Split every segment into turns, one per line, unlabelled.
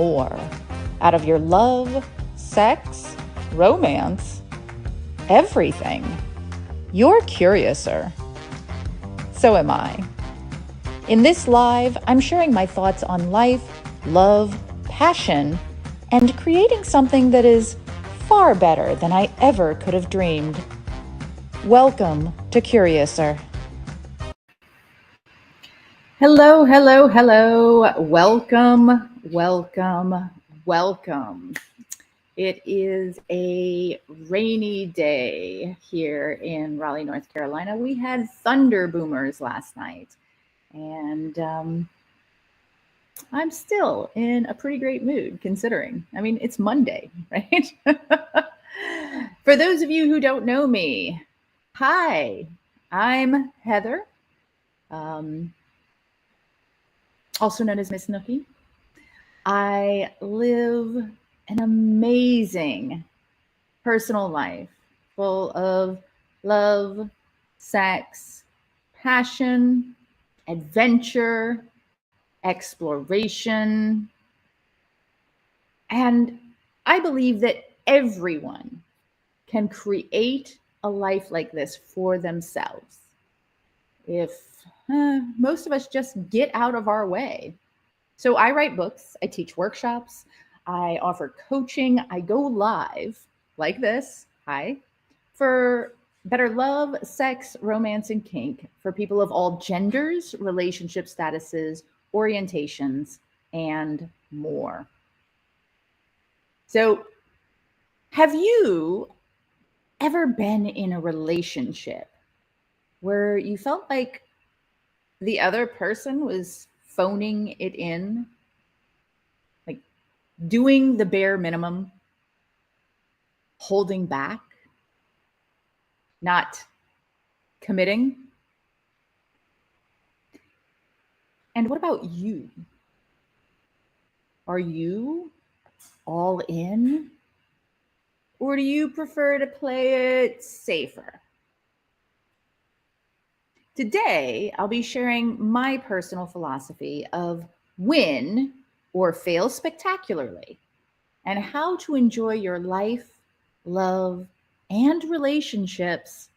more out of your love, sex, romance, everything. You're curiouser. So am I. In this live, I'm sharing my thoughts on life, love, passion, and creating something that is far better than I ever could have dreamed. Welcome to Curiouser. Hello, hello, hello. Welcome, welcome, welcome. It is a rainy day here in Raleigh, North Carolina. We had thunder boomers last night, and I'm still in a pretty great mood considering. I mean, it's Monday, right? For those of you who don't know me, hi, I'm Heather. Also known as Miss Nookie. I live an amazing personal life full of love, sex, passion, adventure, exploration. And I believe that everyone can create a life like this for themselves if most of us just get out of our way. So I write books, I teach workshops, I offer coaching, I go live like this, hi, for better love, sex, romance, and kink for people of all genders, relationship statuses, orientations, and more. So have you ever been in a relationship where you felt like the other person was phoning it in, like doing the bare minimum, holding back, not committing? And what about you? Are you all in? Or do you prefer to play it safer? Today, I'll be sharing my personal philosophy of win or fail spectacularly and how to enjoy your life, love, and relationships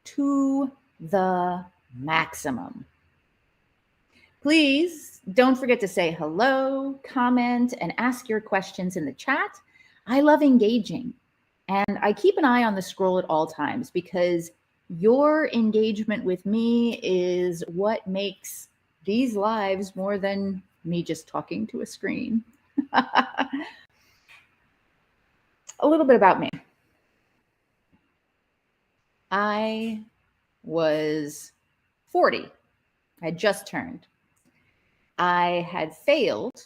to the maximum. Please don't forget to say hello, comment, and ask your questions in the chat. I love engaging, and I keep an eye on the scroll at all times because your engagement with me is what makes these lives more than me just talking to a screen. A little bit about me. I was 40. I had just turned. I had failed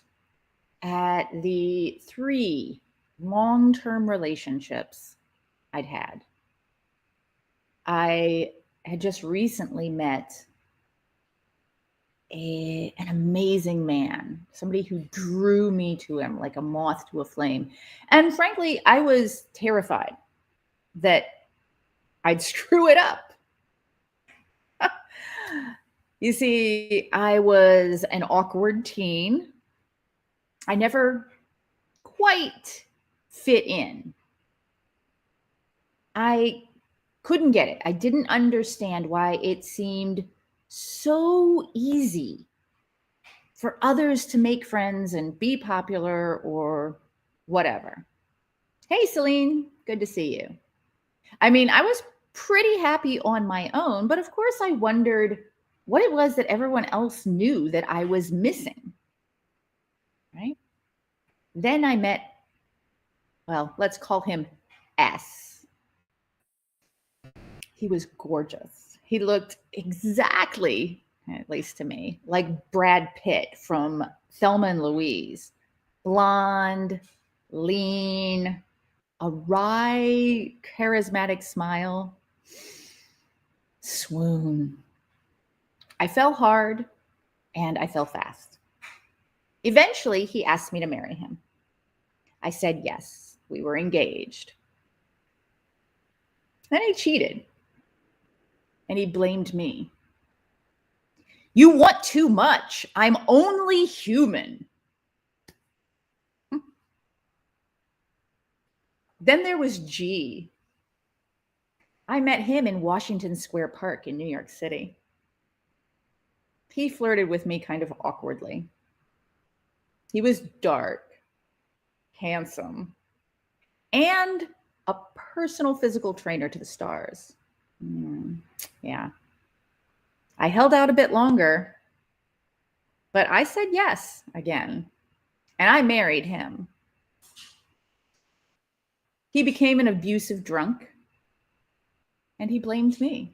at the 3 long-term relationships I'd had. I had just recently met an amazing man, somebody who drew me to him like a moth to a flame. And frankly, I was terrified that I'd screw it up. You see, I was an awkward teen. I never quite fit in. I couldn't get it. I didn't understand why it seemed so easy for others to make friends and be popular or whatever. Hey, Celine, good to see you. I mean, I was pretty happy on my own, but of course I wondered what it was that everyone else knew that I was missing, right? Then I met, well, let's call him S. He was gorgeous. He looked exactly, at least to me, like Brad Pitt from Thelma and Louise. Blonde, lean, a wry, charismatic smile. Swoon. I fell hard and I fell fast. Eventually, he asked me to marry him. I said yes. We were engaged. Then he cheated and he blamed me. You want too much. I'm only human. Then there was G. I met him in Washington Square Park in New York City. He flirted with me kind of awkwardly. He was dark, handsome, and a personal physical trainer to the stars. Yeah. I held out a bit longer, but I said yes again, and I married him. He became an abusive drunk, and he blamed me.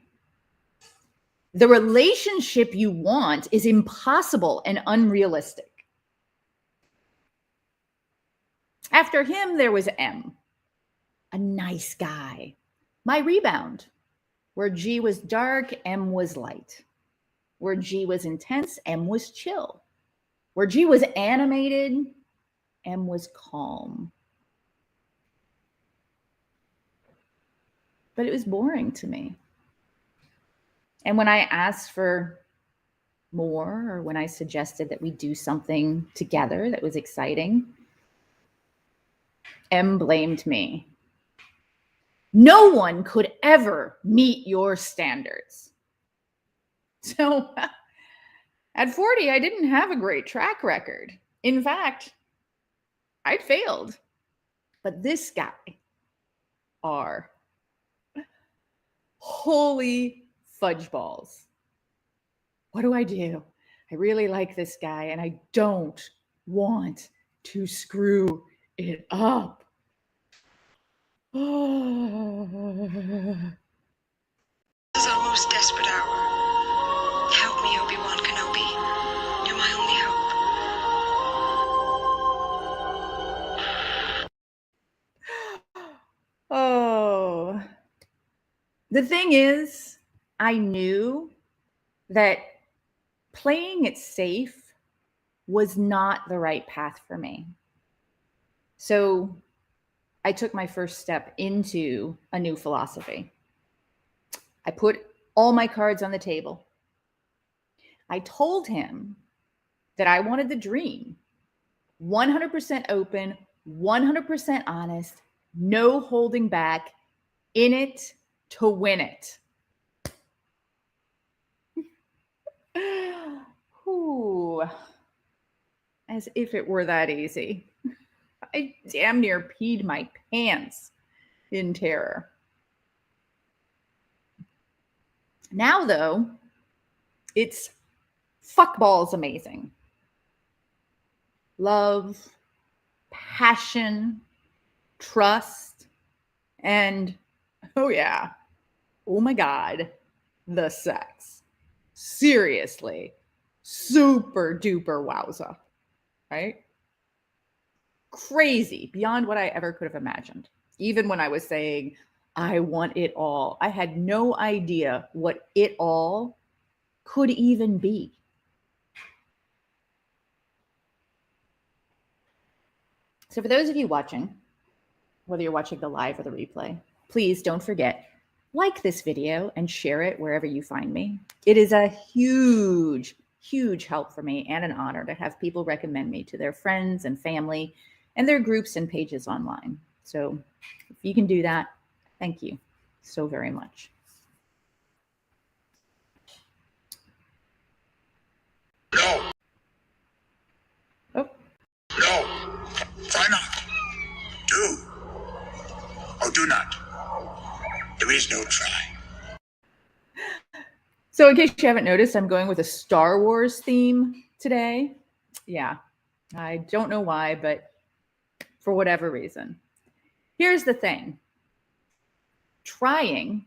The relationship you want is impossible and unrealistic. After him, there was M, a nice guy. My rebound. Where G was dark, M was light. Where G was intense, M was chill. Where G was animated, M was calm. But it was boring to me. And when I asked for more, or when I suggested that we do something together that was exciting, M blamed me. No one could ever meet your standards. So at 40, I didn't have a great track record. In fact, I'd failed. But this guy, R, holy fudge balls. What do? I really like this guy and I don't want to screw it up. This
is our most desperate hour. Help me, Obi-Wan Kenobi. You're my only
hope. Oh. The thing is, I knew that playing it safe was not the right path for me. So I took my first step into a new philosophy. I put all my cards on the table. I told him that I wanted the dream, 100% open, 100% honest, no holding back, in it to win it. Ooh, as if it were that easy. I damn near peed my pants in terror. Now, though, it's fuckballs amazing. Love, passion, trust, and oh yeah, oh my God, the sex. Seriously, super duper wowza, right? Crazy, beyond what I ever could have imagined. Even when I was saying, I want it all, I had no idea what it all could even be. So for those of you watching, whether you're watching the live or the replay, please don't forget, like this video and share it wherever you find me. It is a huge, huge help for me and an honor to have people recommend me to their friends and family and their groups and pages online. So if you can do that, thank you so very much.
No.
Oh.
No. Why not? Do. Or do not. There is no try.
So in case you haven't noticed, I'm going with a Star Wars theme today. Yeah, I don't know why, but for whatever reason. Here's the thing. Trying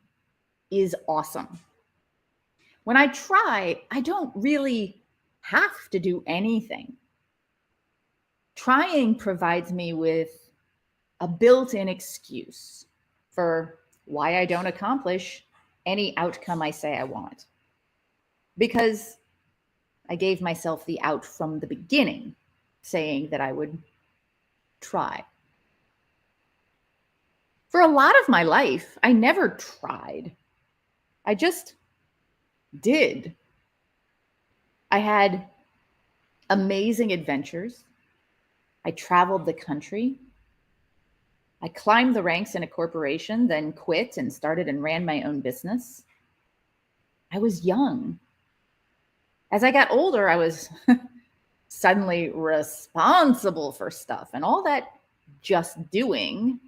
is awesome. When I try, I don't really have to do anything. Trying provides me with a built-in excuse for why I don't accomplish any outcome I say I want. Because I gave myself the out from the beginning, saying that I would try. For a lot of my life, I never tried. I just did. I had amazing adventures. I traveled the country. I climbed the ranks in a corporation, then quit and started and ran my own business. I was young. As I got older, I was suddenly responsible for stuff, and all that just doing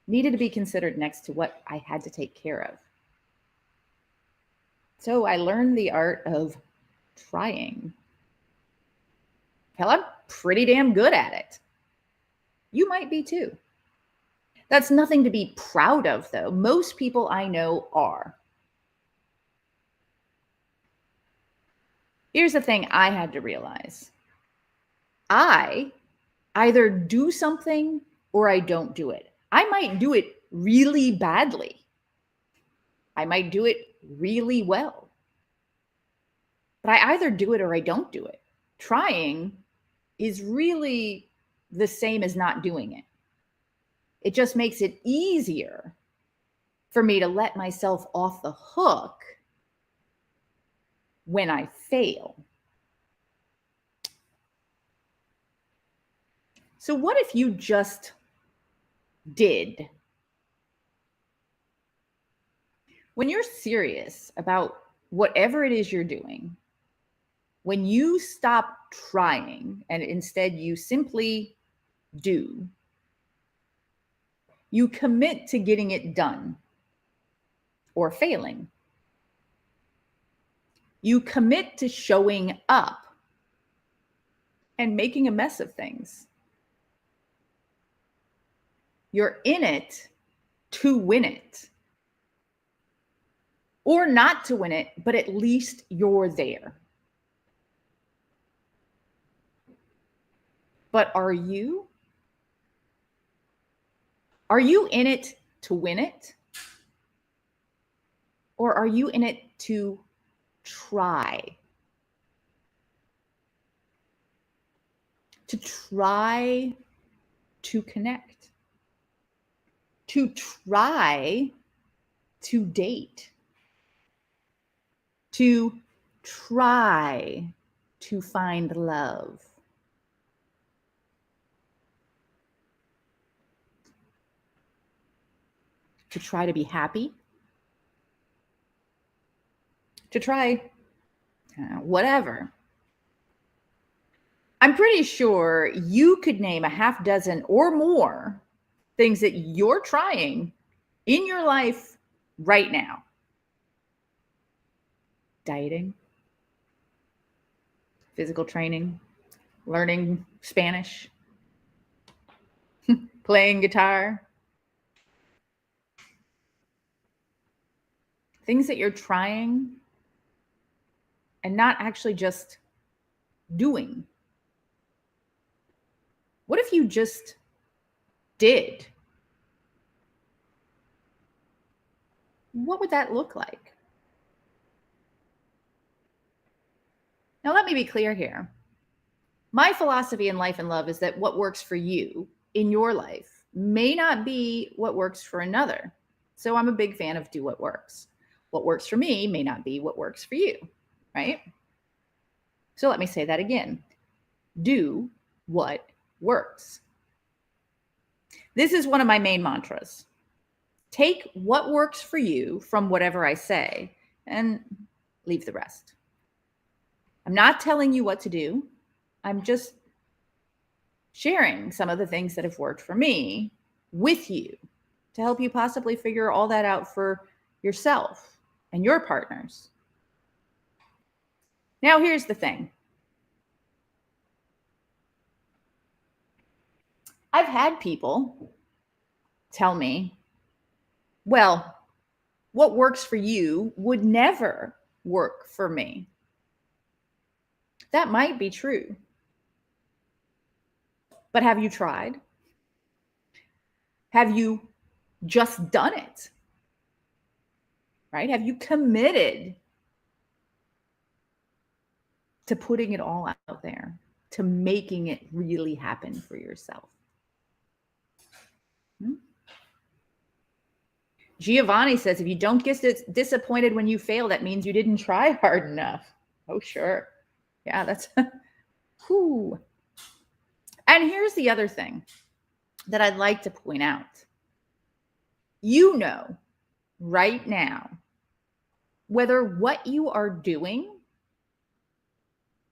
needed to be considered next to what I had to take care of. So I learned the art of trying. Hell, I'm pretty damn good at it. You might be too. That's nothing to be proud of, though. Most people I know are. Here's the thing I had to realize. I either do something or I don't do it. I might do it really badly. I might do it really well. But I either do it or I don't do it. Trying is really the same as not doing it. It just makes it easier for me to let myself off the hook when I fail. So what if you just did? When you're serious about whatever it is you're doing, when you stop trying and instead you simply do, you commit to getting it done or failing. You commit to showing up and making a mess of things. You're in it to win it. Or not to win it, but at least you're there. But are you? Are you in it to win it? Or are you in it to try? To try to connect. To try to date. To try to find love. To try to be happy. To try whatever. I'm pretty sure you could name a half dozen or more things that you're trying in your life right now. Dieting, physical training, learning Spanish, playing guitar. Things that you're trying and not actually just doing. What if you just did? What would that look like? Now, let me be clear here. My philosophy in life and love is that what works for you in your life may not be what works for another. So I'm a big fan of do what works. What works for me may not be what works for you, right? So let me say that again. Do what works. This is one of my main mantras. Take what works for you from whatever I say and leave the rest. I'm not telling you what to do. I'm just sharing some of the things that have worked for me with you to help you possibly figure all that out for yourself and your partners. Now, here's the thing. I've had people tell me, well, what works for you would never work for me. That might be true. But have you tried? Have you just done it? Right? Have you committed to putting it all out there, to making it really happen for yourself? Giovanni says, if you don't get disappointed when you fail, that means you didn't try hard enough. Oh, sure. Yeah, that's, whew. And here's the other thing. that I'd like to point out. You know right now whether what you are doing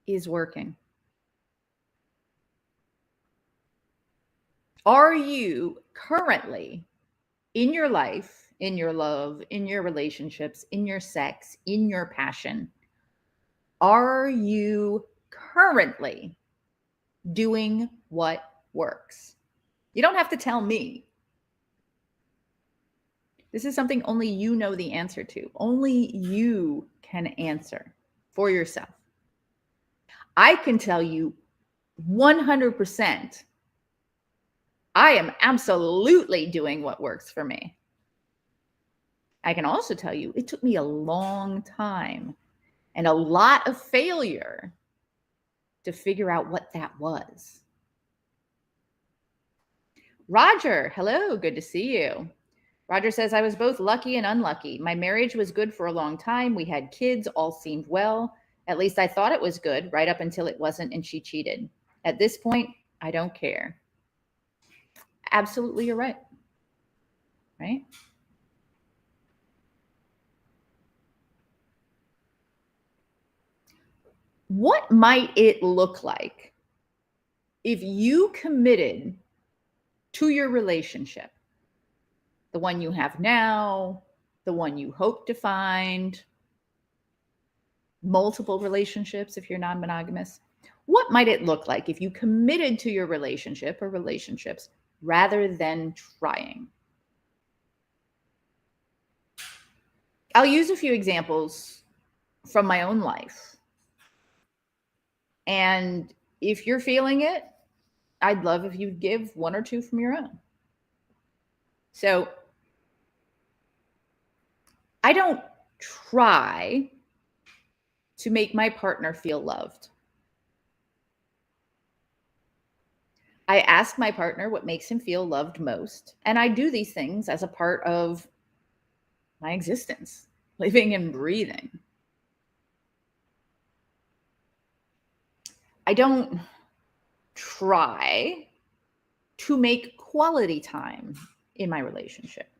is working. Are you currently in your life, in your love, in your relationships, in your sex, in your passion? Are you currently doing what works? You don't have to tell me. This is something only you know the answer to. Only you can answer for yourself. I can tell you 100%, I am absolutely doing what works for me. I can also tell you it took me a long time and a lot of failure to figure out what that was. Roger, hello, good to see you. Roger says, I was both lucky and unlucky. My marriage was good for a long time. We had kids, all seemed well. At least I thought it was good, right up until it wasn't, and she cheated. At this point, I don't care. Absolutely, you're right. Right? What might it look like if you committed to your relationship, the one you have now, the one you hope to find, multiple relationships if you're non-monogamous? What might it look like if you committed to your relationship or relationships rather than trying? I'll use a few examples from my own life. And if you're feeling it, I'd love if you'd give one or two from your own. So I don't try to make my partner feel loved. I ask my partner what makes him feel loved most, and I do these things as a part of my existence, living and breathing. I don't try to make quality time in my relationship.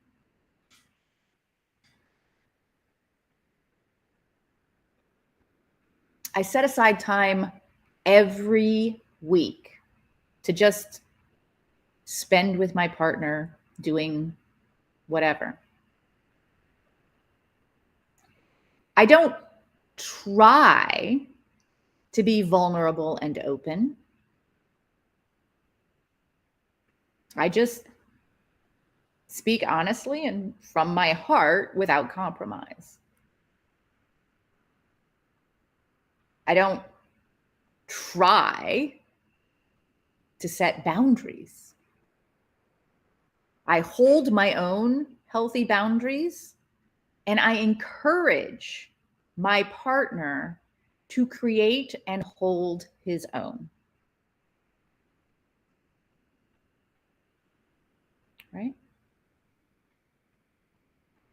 I set aside time every week to just spend with my partner doing whatever. I don't try to be vulnerable and open. I just speak honestly and from my heart without compromise. I don't try to set boundaries. I hold my own healthy boundaries, and I encourage my partner to create and hold his own. Right?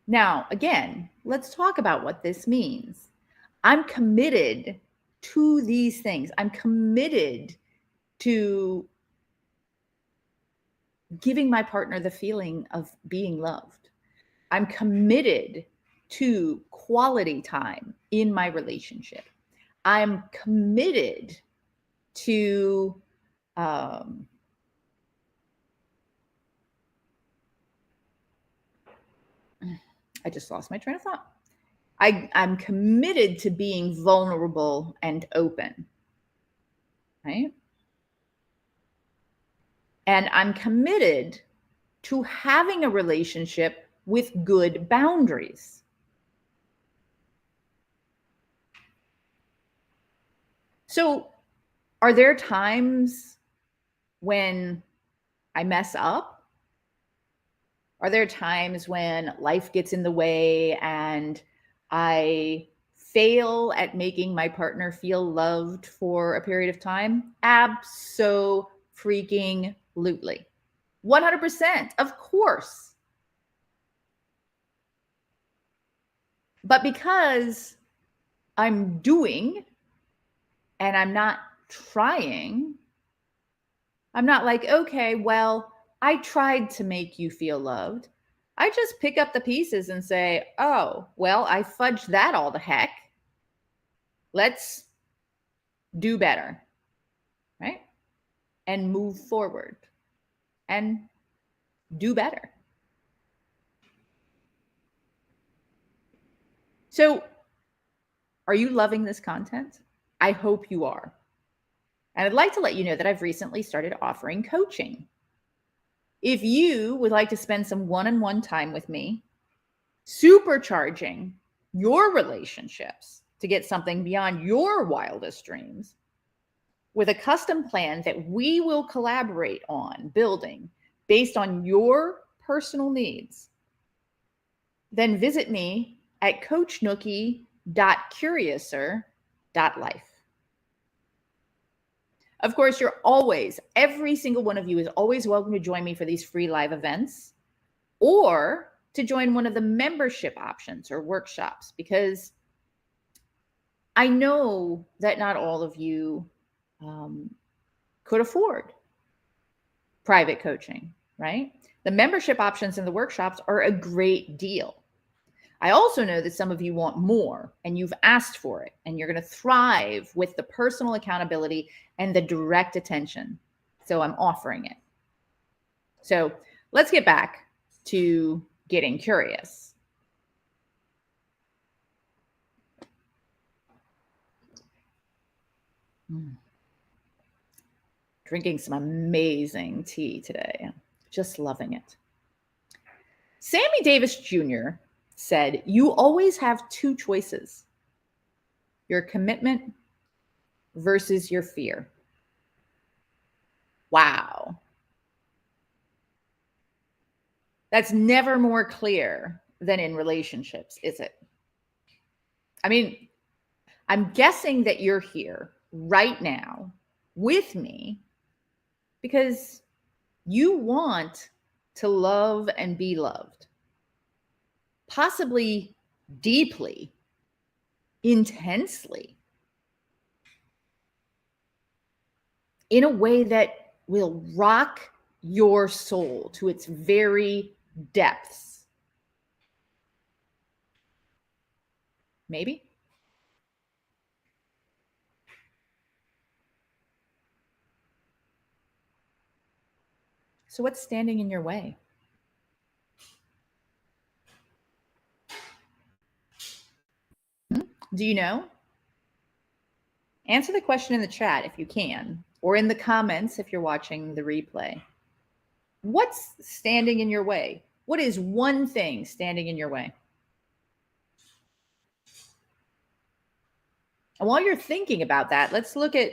Now, again, let's talk about what this means. I'm committed to these things. I'm committed to giving my partner the feeling of being loved. I'm committed to quality time in my relationship. I'm committed to I just lost my train of thought. I'm committed to being vulnerable and open, right? And I'm committed to having a relationship with good boundaries. So, are there times when I mess up? Are there times when life gets in the way and I fail at making my partner feel loved for a period of time? Abso-freaking-lutely. 100%, of course. But because I'm doing and I'm not trying, I'm not like, okay, well, I tried to make you feel loved. I just pick up the pieces and say, oh, well, I fudged that all the heck. Let's do better, right? And move forward and do better. So, are you loving this content? I hope you are. And I'd like to let you know that I've recently started offering coaching. If you would like to spend some one-on-one time with me, supercharging your relationships to get something beyond your wildest dreams, with a custom plan that we will collaborate on building based on your personal needs, then visit me at coachnookie.curiouser.life. Of course, every single one of you is always welcome to join me for these free live events or to join one of the membership options or workshops, because I know that not all of you could afford private coaching, right? The membership options and the workshops are a great deal. I also know that some of you want more and you've asked for it, and you're going to thrive with the personal accountability and the direct attention. So I'm offering it. So let's get back to getting curious. Drinking some amazing tea today. Just loving it. Sammy Davis Jr. said, you always have two choices: your commitment versus your fear. Wow. That's never more clear than in relationships, is it? I mean, I'm guessing that you're here right now with me because you want to love and be loved, possibly deeply, intensely, in a way that will rock your soul to its very depths. Maybe. So what's standing in your way? Do you know? Answer the question in the chat if you can, or in the comments if you're watching the replay. What's standing in your way? What is one thing standing in your way? And while you're thinking about that, let's look at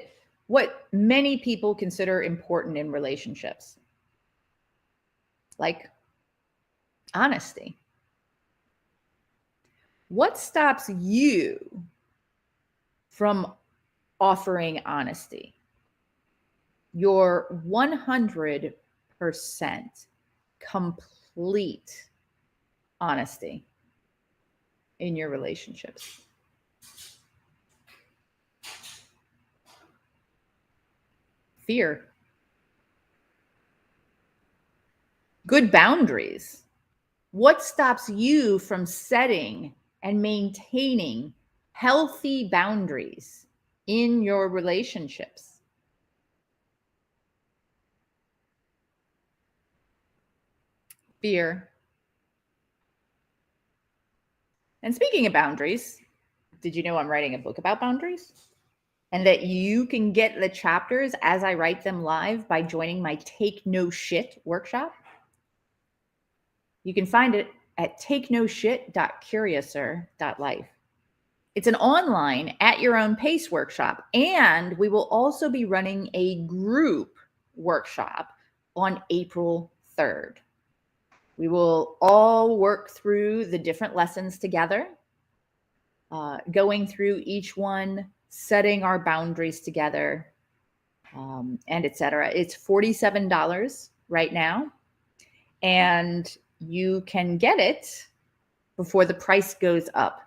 what many people consider important in relationships, like honesty. What stops you from offering honesty? Your 100% complete honesty in your relationships. Fear. Good boundaries. What stops you from setting and maintaining healthy boundaries in your relationships? Fear. And speaking of boundaries, did you know I'm writing a book about boundaries? And that you can get the chapters as I write them live by joining my Take No Shit workshop? You can find it at takenoshit.curiouser.life. It's an online at your own pace workshop, and we will also be running a group workshop on April 3rd. We will all work through the different lessons together, going through each one, setting our boundaries together, and etc. It's $47 right now, and you can get it before the price goes up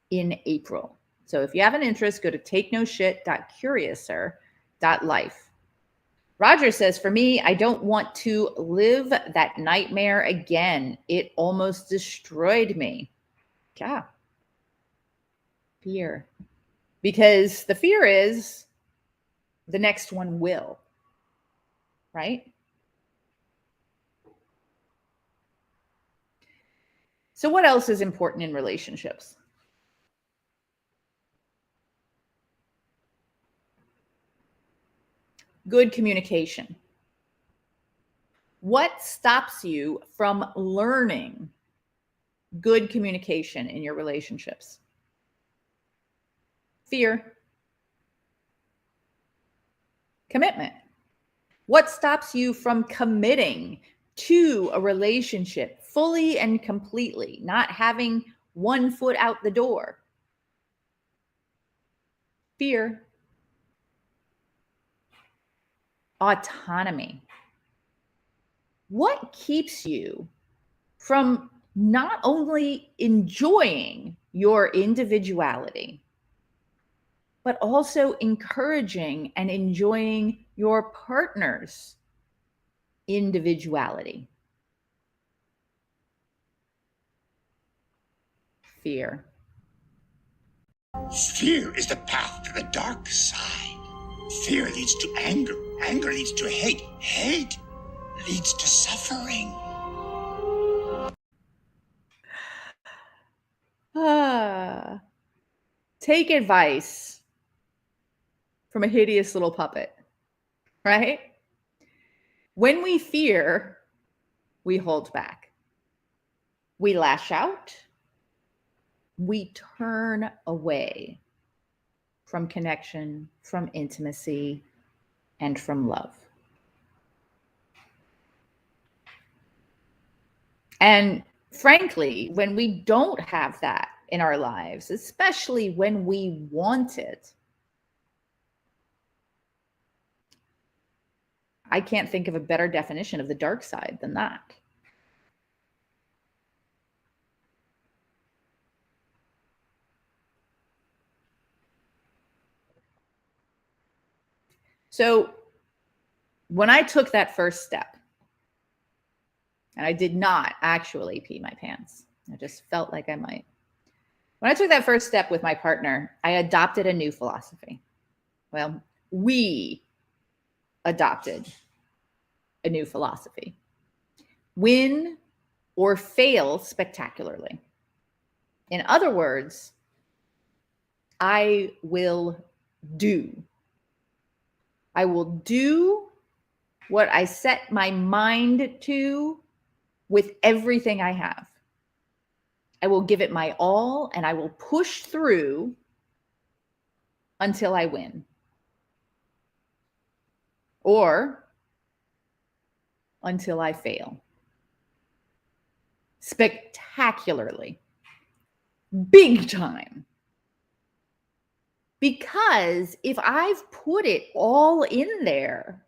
in April. So if you have an interest, go to takenoshit.curiouser.life. Roger says, for me, I don't want to live that nightmare again. It almost destroyed me. Yeah. Fear. Because the fear is the next one will, right? So, what else is important in relationships? Good communication. What stops you from learning good communication in your relationships? Fear. Commitment. What stops you from committing to a relationship fully and completely, not having one foot out the door? Fear. Autonomy. What keeps you from not only enjoying your individuality, but also encouraging and enjoying your partner's individuality? Fear.
Fear is the path to the dark side. Fear leads to anger. Anger leads to hate. Hate leads to suffering.
Take advice from a hideous little puppet, right? When we fear, we hold back. We lash out. We turn away from connection, from intimacy, and from love. And frankly, when we don't have that in our lives, especially when we want it, I can't think of a better definition of the dark side than that. So when I took that first step, and I did not actually pee my pants, I just felt like I might. When I took that first step with my partner, I adopted a new philosophy. Well, we adopted a new philosophy. Win or fail spectacularly. In other words, I will do. I will do what I set my mind to with everything I have. I will give it my all and I will push through until I win. Or until I fail. Spectacularly. Big time. Because if I've put it all in there,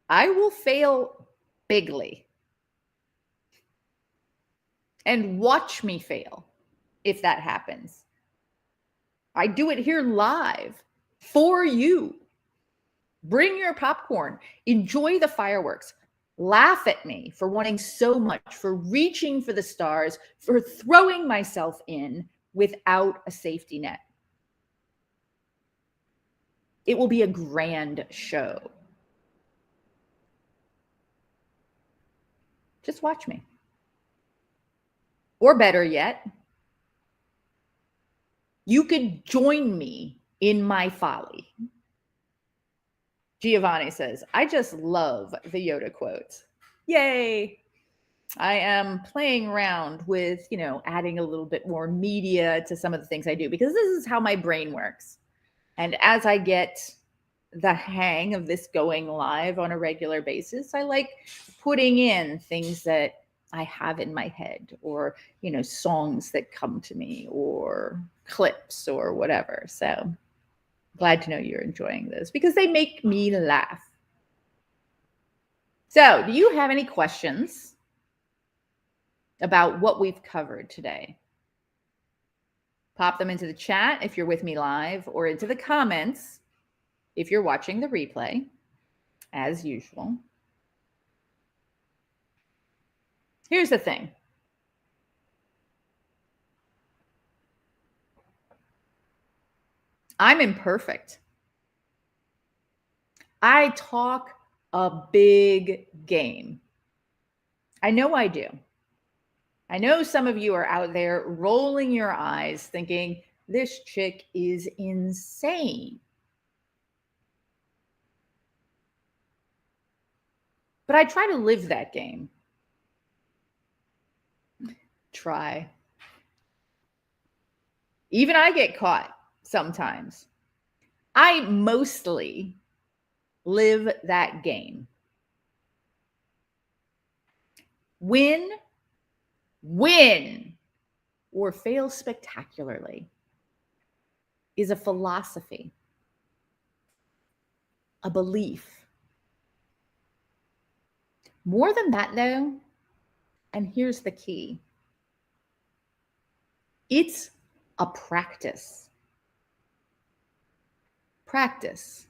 I will fail bigly. And watch me fail if that happens. I do it here live for you. Bring your popcorn. Enjoy the fireworks. Laugh at me for wanting so much, for reaching for the stars, for throwing myself in without a safety net. It will be a grand show. Just watch me. Or better yet, you could join me in my folly. Giovanni says, I just love the Yoda quotes. Yay. I am playing around with, adding a little bit more media to some of the things I do because this is how my brain works. And as I get the hang of this going live on a regular basis, I like putting in things that I have in my head or, songs that come to me or clips or whatever. So glad to know you're enjoying those because they make me laugh. So, do you have any questions about what we've covered today? Pop them into the chat if you're with me live or into the comments if you're watching the replay. as usual. Here's the thing. I'm imperfect. I talk a big game. I know I do. I know some of you are out there rolling your eyes thinking, this chick is insane. But I try to live that game. Try. Even I get caught sometimes. I mostly live that game. Win, or fail spectacularly is a philosophy, a belief. More than that, though, and here's the key, it's a practice. Practice,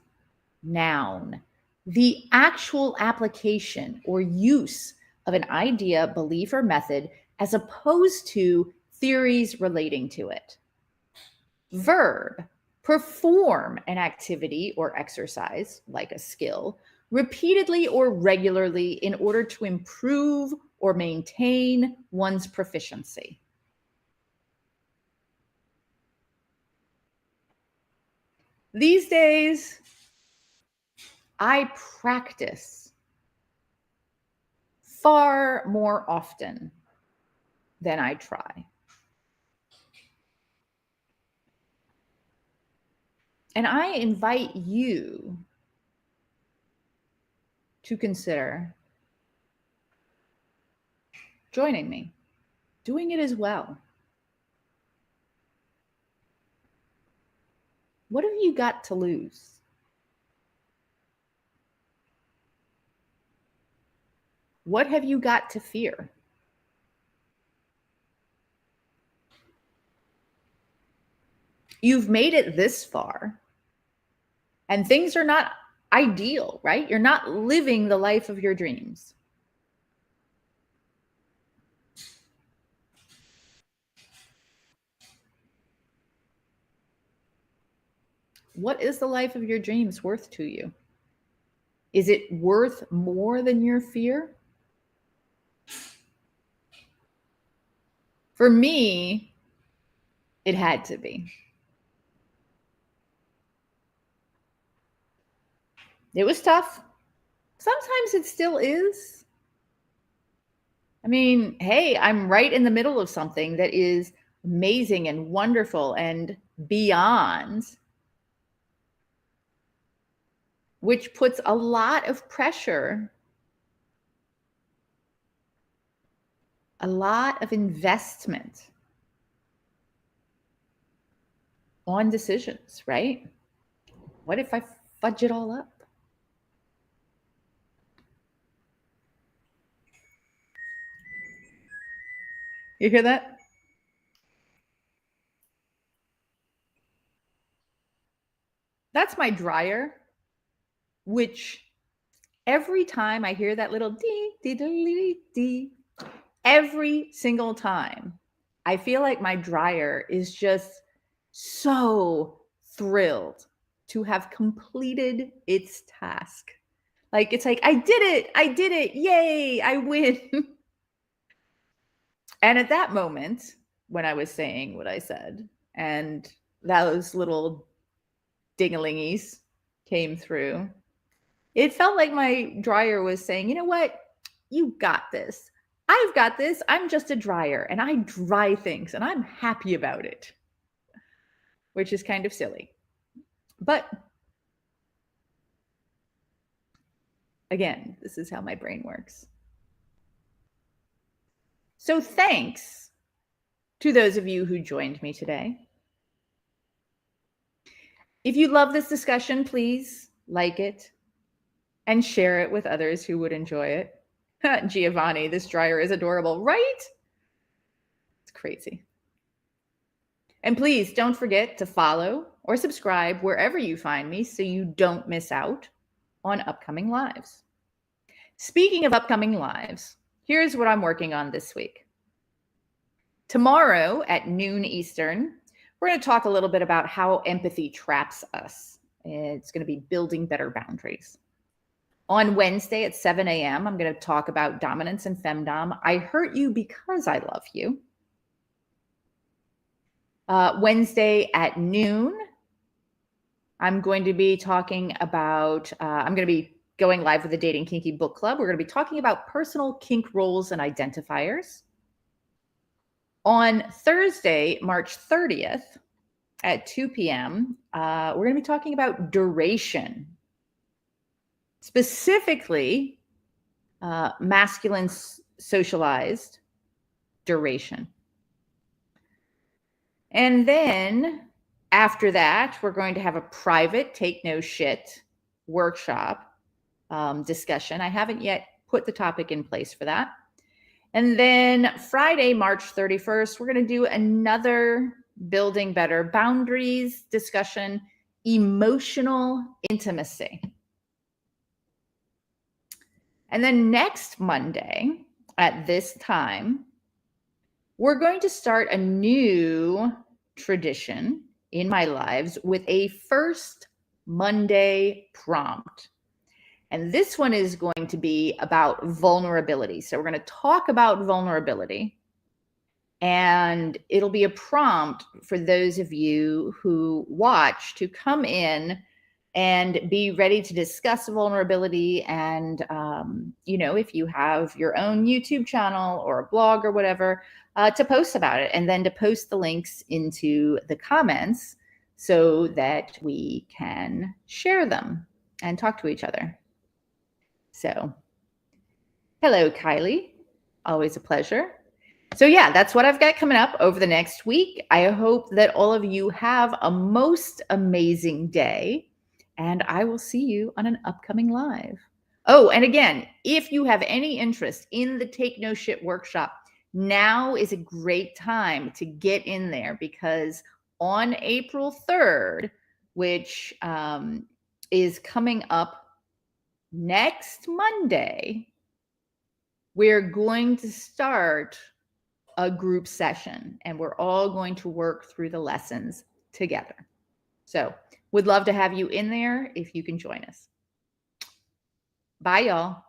noun, the actual application or use of an idea, belief, or method as opposed to theories relating to it. Verb, perform an activity or exercise, like a skill, repeatedly or regularly in order to improve or maintain one's proficiency. These days, I practice far more often than I try. And I invite you to consider joining me, doing it as well. What have you got to lose? What have you got to fear? You've made it this far, and things are not ideal, right? You're not living the life of your dreams. What is the life of your dreams worth to you? Is it worth more than your fear? For me, it had to be. It was tough. Sometimes it still is. I mean, hey, I'm right in the middle of something that is amazing and wonderful and beyond, which puts a lot of pressure, a lot of investment on decisions, right? What if I fudge it all up? You hear that? That's my dryer, which every time I hear that little dee, dee, dee, dee, dee, every single time, I feel like my dryer is just so thrilled to have completed its task. Like, it's like, I did it, yay, I win. And at that moment, when I was saying what I said, and those little dingalingies came through, it felt like my dryer was saying, you know what? You got this. I've got this. I'm just a dryer and I dry things and I'm happy about it, which is kind of silly. But again, this is how my brain works. So thanks to those of you who joined me today. If you love this discussion, please like it and share it with others who would enjoy it. Giovanni, this dryer is adorable, right? It's crazy. And please don't forget to follow or subscribe wherever you find me so you don't miss out. on upcoming lives. Speaking of upcoming lives, here's what I'm working on this week. Tomorrow at noon Eastern, we're going to talk a little bit about how empathy traps us. It's going to be building better boundaries. On Wednesday at 7 a.m., I'm going to talk about dominance and femdom. I hurt you because I love you. Wednesday at noon, I'm going to be talking about, I'm going to be going live with the Dating Kinky Book Club. We're going to be talking about personal kink roles and identifiers. On Thursday, March 30th at 2 p.m., we're going to be talking about duration, specifically masculine socialized duration. And then after that, we're going to have a private take no shit workshop discussion. I haven't yet put the topic in place for that. And then Friday, March 31st, we're going to do another building better boundaries discussion, emotional intimacy. And then next Monday at this time, we're going to start a new tradition in my lives with a first Monday prompt. And this one is going to be about vulnerability. So we're going to talk about vulnerability. And it'll be a prompt for those of you who watch to come in and be ready to discuss vulnerability. And, if you have your own YouTube channel or a blog or whatever, to post about it, and then to post the links into the comments so that we can share them and talk to each other. So, hello, Kylie. Always a pleasure. So yeah, that's what I've got coming up over the next week. I hope that all of you have a most amazing day, and I will see you on an upcoming live. Oh, and again, if you have any interest in the Take No Shit workshop, now is a great time to get in there, because on April 3rd, which is coming up next Monday, we're going to start a group session, and we're all going to work through the lessons together. So would love to have you in there if you can join us. Bye, y'all.